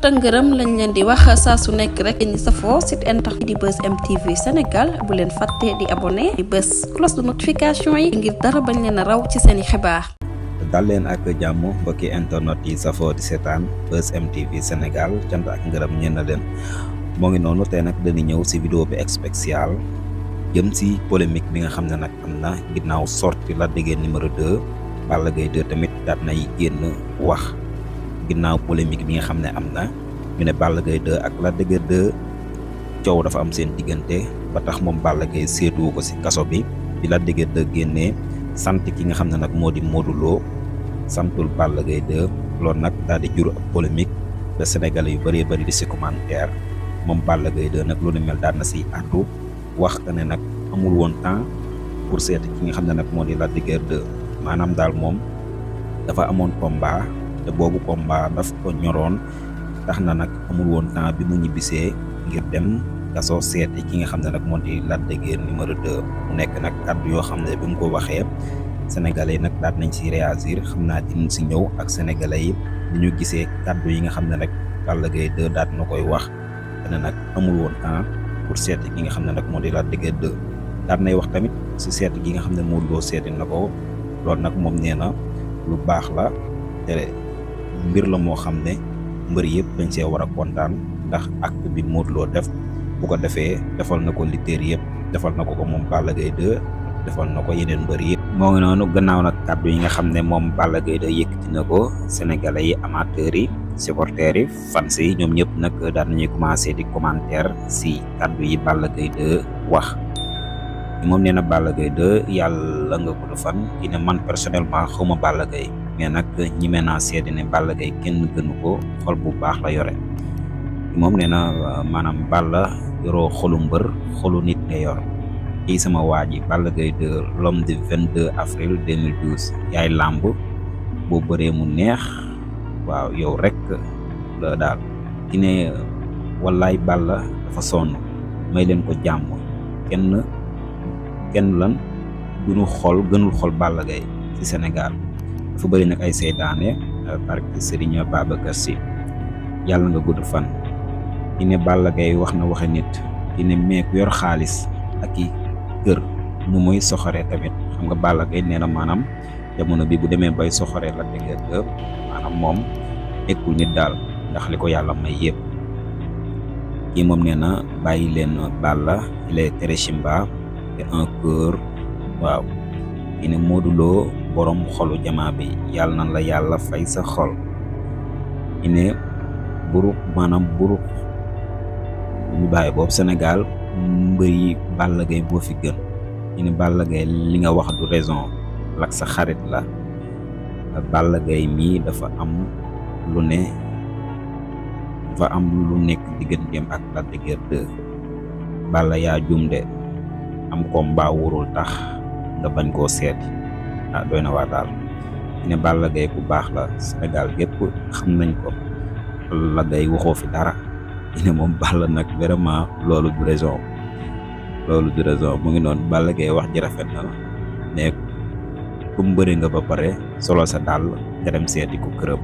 tëngërëm lañ leen di wax saa su nekk rek ñi safoo site internet di Buzz M TV Sénégal bu leen fàtte di abonné di bës cloche de notification yi ngir dara bañ leen a raw ci seeni xibaar. dal leen ak jàmm mbokki internet yi safoo di seetaan Buzz M TV Sénégal cant ak ngërëm ñeen na leen moo ngi noonu tey nag dañuy ñëw si vidéo bi spécial jëm si polémique bi nga xam ne nag am na ginnaaw sorti Lac de Guiers numéro 2 Balla Gaye 2 tamit daat nay génn wax ginnaaw polémique bi nga xam ne am na ñu ne Balla Gaye 2 ak Lac de Guiers 2 coow dafa am seen diggante ba tax moom Balla Gaye seetuwu ko si kaso bi bi Lac de Guiers 2 génnee sant ki nga xam ne nag moo di Modou Lo santul Balla Gaye 2 loolu nag daal di jur ab polémique ba Sénégalais yu bëree bëri di si commentaire moom Balla Gaye 2 nag lu ni mel daan na siy àddu wax que ne nag amul woon temps pour seeti ki nga xam ne nag moo di Lac de Guiers 2 maanaam daal moom dafa amoon combat te boobu combat daf ko ñoroon tax na nag amul woon temps bi mu ñibbisee ngir dem kaso seeti ki nga xam ne nag moo di Lac de Guiers numéro 2 mu nekk nag kàddu yoo xam ne bi mu ko waxee sénégalais yi nag daal nañ si réagir xam naa dinañ si ñëw ak sénégalais yi ni ñu gisee kàddu yi nga xam ne nag Balla Gaye 2 daal na koy wax te nag amul woon temps pour seeti ki nga xam ne nag moo di Lac de Guiers 2 daal nay wax tamit si seeti gi nga xam ne Modou Lo seeti na ko loolu nag moom nee na lu baax la te mbir la moo xam ne mbër yëpp dañ see war a kontaan ndax acte bi Modou Lo def bu ko defee defal na ko lutteurs yëpp defal na ko moom Balla Gaye 2 defal na ko yeneen mbër yëpp. moo ngi noonu gannaaw nag kàddu yi nga xam ne moom Balla Gaye 2 yëkkati na ko sénégalais yi amateurs yi supporters yi fans yi ñoom ñëpp nag daan nañuy commencé di commentaire si kàddu yi Balla Gaye 2 wax. moom nee na Balla Gaye 2 yàlla nga gudd fan ki ne man personnellement xawma Balla Gaye mais nag ñi mel naa seede ne Balla Gaye kenn gënu ko xol bu baax la yore moom nee na maanaam Balla yoroo xolu mbër xolu nit nga yor ci sama waa ji Balla Gaye 2 l'homme du 22 avril 2012 yaay làmb boo bëree mu neex waaw yow rek la daal ki ne wallaay Balla dafa sonn may leen ko jàmm kenn lan gënul xol Balla Gaye ci Sénégal dafa bëri nag ay seytaane barke Serigne Babacar Sy yàlla nga gudd fan ki ne Balla Gaye wax na waxe nit ki ne meek yor xaalis ak i kër nu muy soxoree tamit xam nga Balla Gaye nee na maanaam jamono bi bu demee bay soxoree Lac de Guiers 2 maanaam moom nekkul nit daal ndax li ko yàlla may yëpp kii moom nee na bàyyi leen Balla il est très chimba et un cœur waaw ki ne Modou Lo borom xolu jamaa bi yàlla nan la yàlla fay sa xol ki ne buruk ñu bàyyi boobu Sénégal mbër yi Balla Gaye boo fi gën ki ne Balla Gaye li nga wax du raison Lac sa xarit la Balla Gaye mii dafa am lu nekk digganteem ak Lac de Guiers 2 Balla yaa jum de am combat wóorul tax nga bañ koo seeti doy na waa daal ne Balla Gaye ku baax la Sénégal gépp xam nañ ko Lac Gaye waxoo fi dara ne moom Balla nag vraiment loolu du raison mu ngi noonu Balla Gaye wax ji rafet na mais comme bëri nga ba pare solo sa dàll nga dem seeti ko këram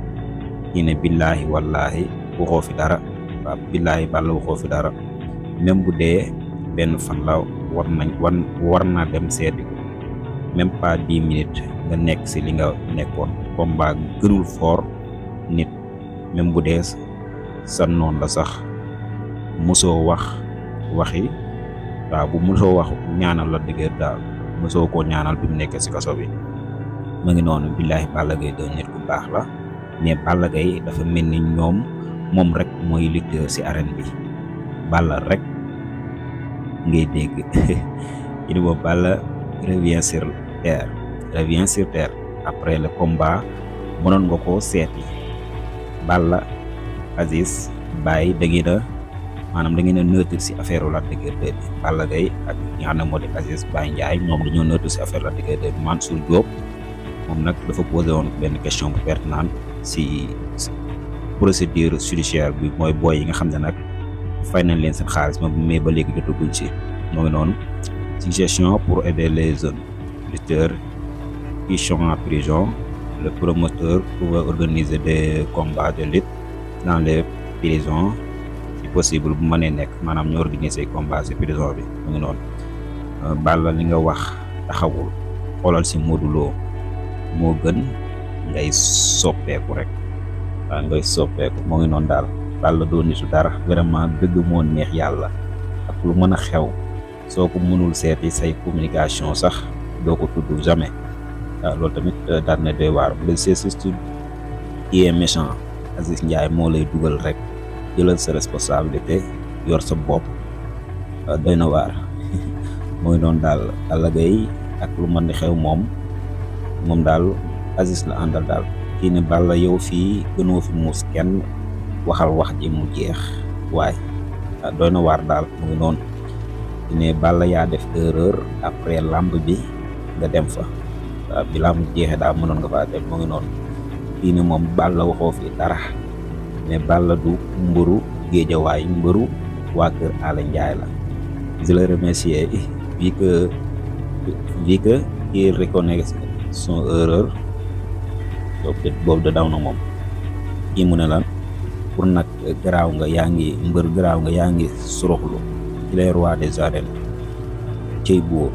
kii ne billaahi wallaahi waxoo fi dara waaw billaahi Balla waxoo fi dara même bu dee benn fan la war naa dem seeti ko même pas 10 minutes nga nekk si li nga nekkoon combat gënul fort nit même bu dee sa noon la sax mosoo waxi waaw bu mosoo wax ñaanal Lac de Guiers daal mosoo koo ñaanal bi mu nekkee si kaso bi ma ngi noonu billaahi Balla Gaye 2 nit ku baax la mais Balla Gaye dafa mel ni moom rek mooy lutteur si arène bi Balla rek ngay dégg ini boobu Balla revient sur terre après le combat mënoon nga koo seeti Balla Aziz Baye da ngeen a neutre si affaire Lac de Guiers 2 bi Balla Gaye ak ñi nga xam ne moo di Aziz Baye Ndiaye ñoom dañoo neutre si affaire Lac de Guiers 2 bi Mansour Diop moom nag dafa posé woon benn question bu pertinente si procédure judiciaire bi mooy booy yi nga xam ne nag fay nañ leen seen xaalis mais ba léegi jotaguñ si moo ngi noonu suggestion pour aider les jeunes lutteurs qui sont en prison le promoteur pouvait organiser des combats de lutte dans les prison si possible bu mënee nekk maanaam ñu organiser combat si prison bi mu ngi noonu. Balla li nga wax taxawul xoolal si Modou Lo moo gën ngay soppeeku rek waaw ngay soppeeku moo ngi noonu daal. Balla doo nitu dara vraiment dëgg moo neex yàlla ak lu mën a xew soo ko mënul seeti say communication sax doo ko tudd jamais waaw loolu tamit daan na doy waar bu c'est juste qui est méchant Aziz Ndiaye moo lay dugal rek jëlal sa responsabilité yor sa bopp doy na waar mooy noonu daal Balla Gaye ak lu mën di xew moom daal Aziz la àndal daal kii ne Balla yow fii gënoo fi muus kenn waxal wax ji mu jeex waaye doy na waar daal mu ngi noonu ki ne Balla yaa def erreur après lamb bi nga dem fa bi lamb jeexee daal mënoon nga faa dem mu ngi noonu kii ne moom Balla waxoo fi dara mais Balla du mbëru Géejawaay mbëru waa kër Alla Ndiaye la. Je le remercie vu que il reconnaît son erreur boobu da daw na moom kii mu ne lan pour nag garaaw nga yaa ngi mbër garaaw nga yaa ngi soroxlu ci les rois des arènes cey boo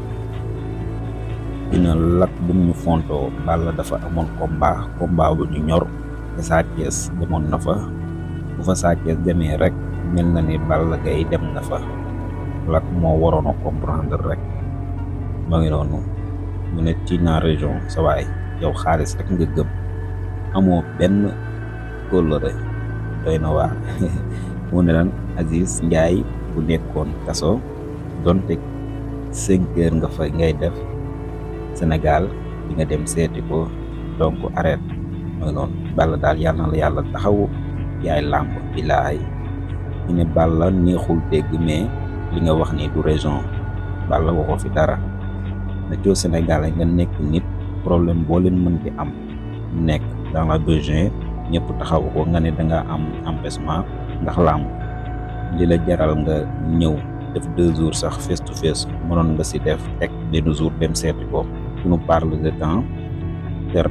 dina Lac bu ñu fontoo Balla dafa amoon combat bu ñu ñor te Sa Thiès demoon na fa bu fa Sa Thiès demee rek mel na ni Balla Gaye dem na fa Lac moo waroon a comprendre rek moo ngi noonu mu ne ci na région sa waay yow xaalis rek nga gëm amoo benn kóllëre doy na waar mu ne lan Aziz Ndiaye bu nekkoon kaso donte 5 heures nga fa ngay def Sénégal di nga dem seeti ko donc arrête mooy noonu Balla daal yàlla na la yàlla taxaw yaay làmb bilaay ñu ne Balla neexul dégg mais li nga wax ni du raison Balla waxoo fi dara na coo Sénégal nga nekk nit problème boo leen mën di am nekk dans la besoin ñëpp taxaw ko nga ne da nga am empêchement ndax làmb li la jaral nga ñëw def 2 jours sax face to face mënoon nga si def teg benn jour dem seeti ko nous parle de temps ter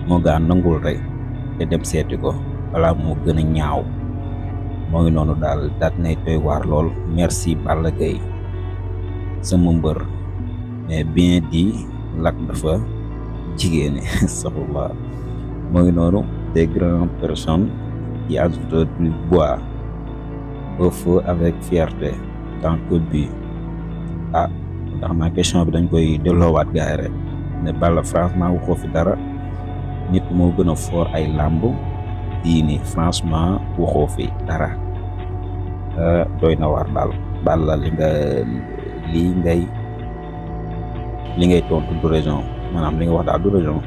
moo gaa nangul rek te dem seeti ko wala moo gën a ñaaw moo ngi noonu daal daat nay doy waar lool. Merci Balla Gaye sama mbër mais bien dit Lac dafa jigéene saxulaa moo ngi noonu des grandes personnes qui ajoutent du bois au feu avec fierté tant que but ndax naa question bi dañ koy delloowaat gaay rek ne Balla franchement waxoo fi dara nit moo gën a fort ay làmb yii ni franchement waxoo fi dara doy na waar daal Balla li ngay tontu du raison maanaam li nga wax daal du raison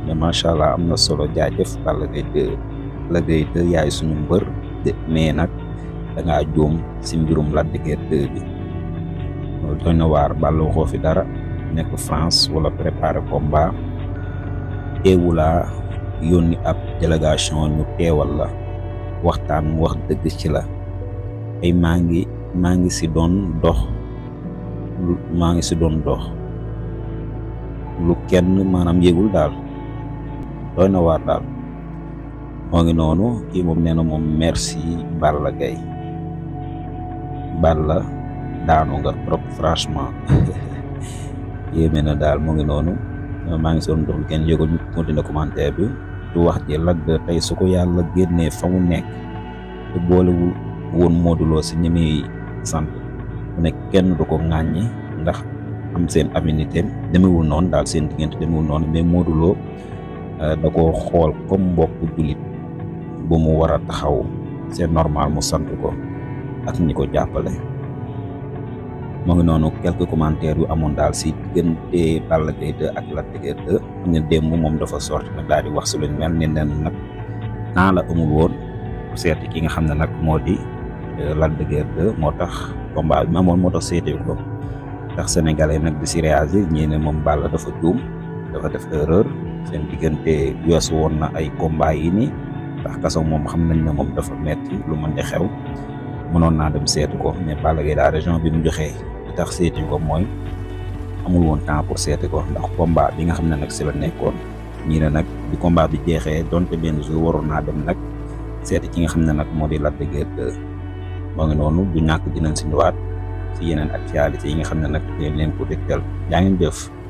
mais macha allah am na solo jaajëf Balla Gaye 2 yaay suñu mbër mais nag da ngaa juum si mbirum Lac de Guiers 2 bi doy na waar Balla waxoo fi dara nekk France wala préparer combat teewulaa yónni ab délégation ñu teewal la waxtaan wax dëgg ci la ay maa ngi si doon dox lu kenn maanaam yëgul daal doy na waar daal moo ngi noonu kii moom nee na moom merci Balla Gaye Balla daanu nga trop franchement yéeme na daal moo ngi noonu maa ngi soon dox lu kenn yëgul ñu continuer commentaire bi du wax ji Lac de tey su ko yàlla génnee fa mu nekk te boolewul woon Modou Lo si ñi muy sant mu nekk kenn du ko ŋàññi ndax am seen affinité demewul noonu daal seen diggante demewul noonu mais Modou Lo da ko xool comme mbokku jullit bu mu war a taxaw c'est normal mu sant ko ak ñi ko jàppale. moo ngi noonu quelques commentaires yu amoon daal si diggante Balla Gaye 2 ak Lac de Guiers 2 xam ne démb moom dafa sorti nag daal di wax su leen mel ne nen nag naa la amul woon seeti ki nga xam ne nag moo di Lac de Guiers 2 moo tax combat bi amoon moo tax seeti ko tax sénégalais nag di si réagir ñii ne moom Balla dafa juum dafa def erreur seen diggante weesu woon na ay combat yi nii ndax kaso moom xam nañ ne moom dafa metti lu mën di xew mënoon naa dem seeti ko mais Balla Gaye daal région bi mu joxee li tax seeti ko mooy amul woon temps pour seeti ko ndax combat bi nga xam ne nag si la nekkoon ñii ne nag bi combat bi jeexee donte benn jour waroon naa dem nag seeti ki nga xam ne nag moo di Lac de Guiers 2 moo ngi noonu du ñàkk dinañ si ñëwaat si yeneen actualité yi nga xam ne nag dinañ leen ko dégtal jaa ngeen jëf.